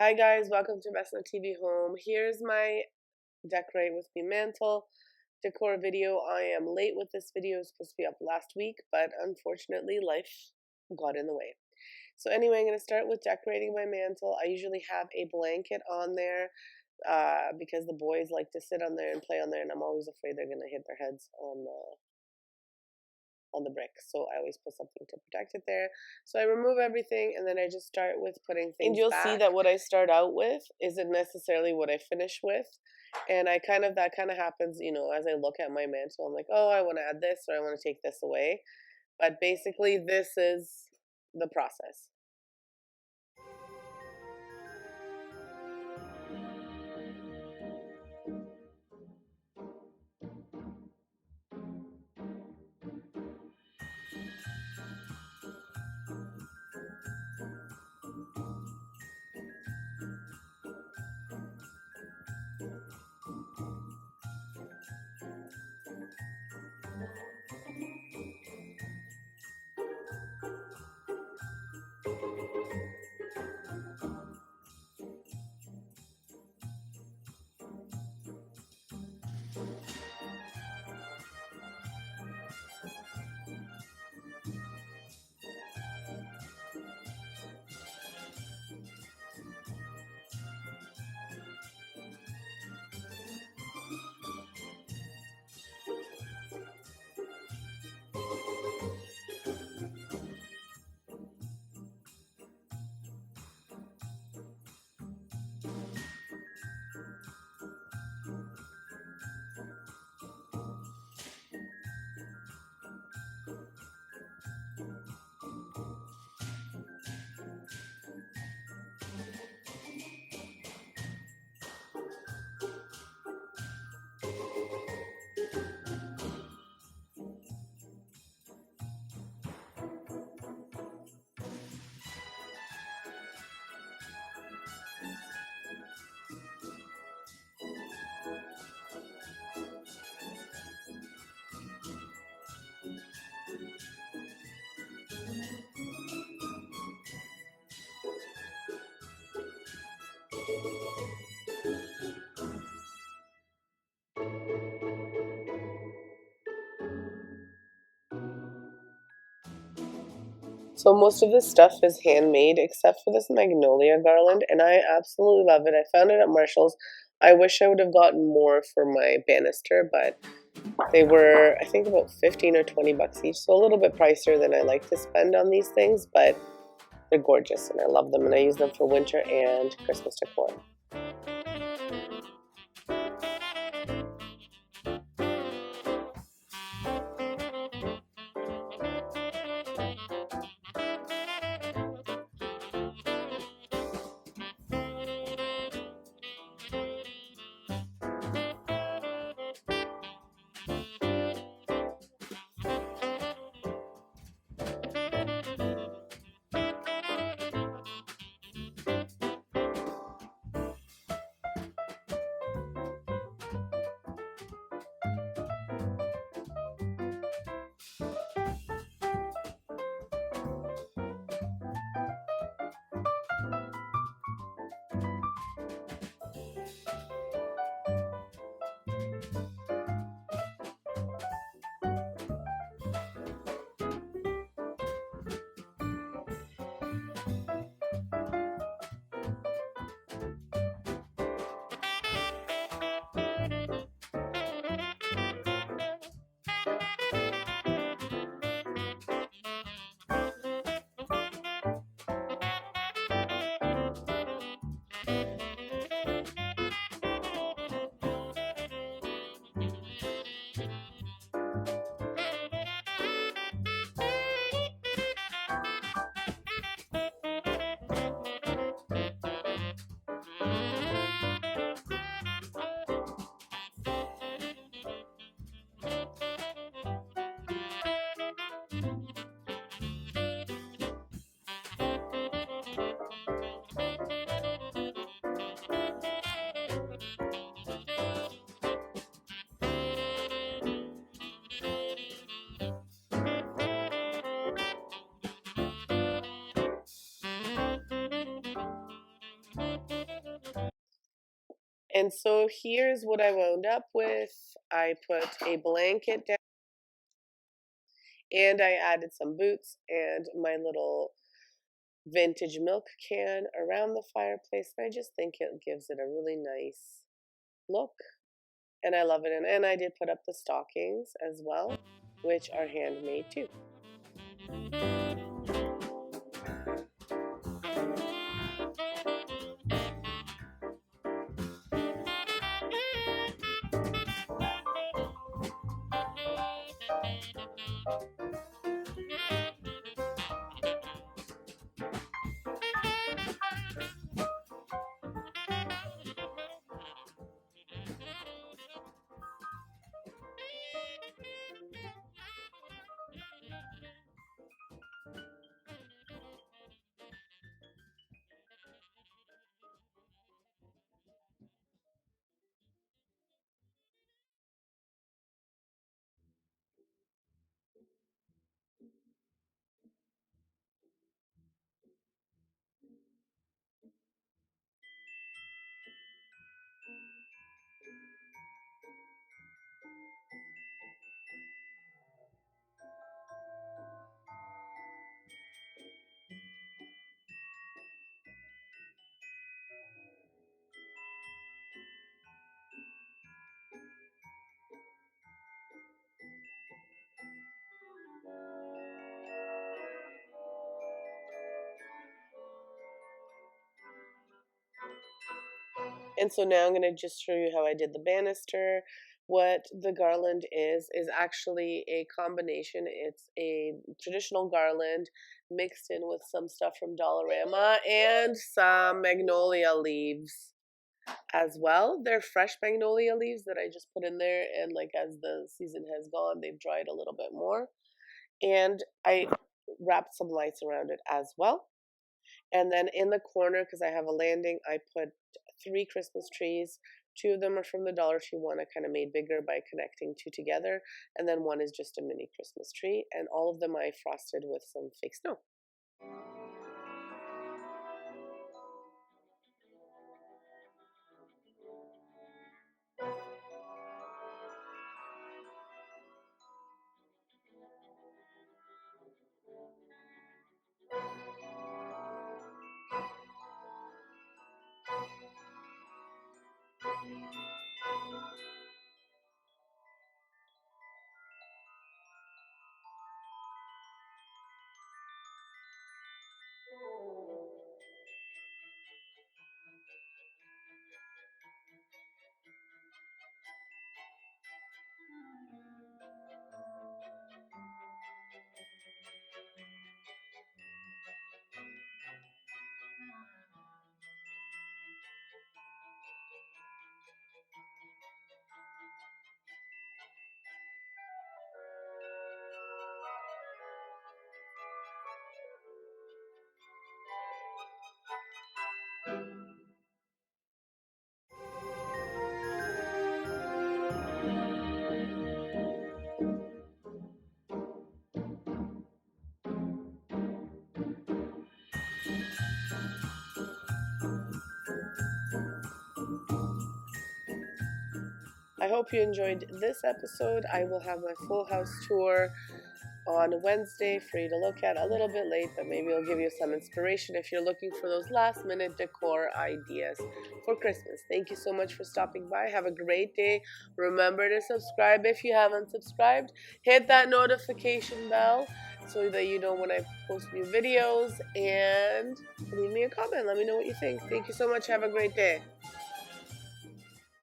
Hi guys, welcome to Messna TV Home. Here's my decorate with me mantle decor video. I am late with this video. It was supposed to be up last week, but unfortunately life got in the way. So anyway, I'm going to start with decorating my mantle. I usually have a blanket on there because the boys like to sit on there and play on there, and I'm always afraid they're going to hit their heads on the brick, so I always put something to protect it there. So I remove everything and then I just start with putting things and you'll back. See that what I start out with isn't necessarily what I finish with, and that kind of happens, as I look at my mantle. I'm like, oh, I want to add this or I want to take this away, but basically this is the process. So most of this stuff is handmade except for this magnolia garland, and I absolutely love it. I found it at Marshall's. I wish I would have gotten more for my banister, but they were, I think, about 15 or 20 bucks each, so a little bit pricier than I like to spend on these things, but they're gorgeous and I love them, and I use them for winter and Christmas decor. And so here's what I wound up with. I put a blanket down and I added some boots and my little vintage milk can around the fireplace. And I just think it gives it a really nice look. And I love it. And I did put up the stockings as well, which are handmade too. And so now I'm going to just show you how I did the banister. What the garland is actually a combination. It's a traditional garland mixed in with some stuff from Dollarama and some magnolia leaves as well. They're fresh magnolia leaves that I just put in there, and like as the season has gone, they've dried a little bit more. And I wrapped some lights around it as well. And then in the corner, because I have a landing, I put 3 Christmas trees. 2 of them are from the Dollar Tree. One I kind of made bigger by connecting 2 together. And then one is just a mini Christmas tree. And all of them I frosted with some fake snow. I hope you enjoyed this episode. I will have my full house tour on Wednesday for you to look at. A little bit late, but maybe it'll give you some inspiration if you're looking for those last minute decor ideas for Christmas. Thank you so much for stopping by. Have a great day. Remember to subscribe if you haven't subscribed. Hit that notification bell so that you know when I post new videos, and leave me a comment. Let me know what you think. Thank you so much. Have a great day.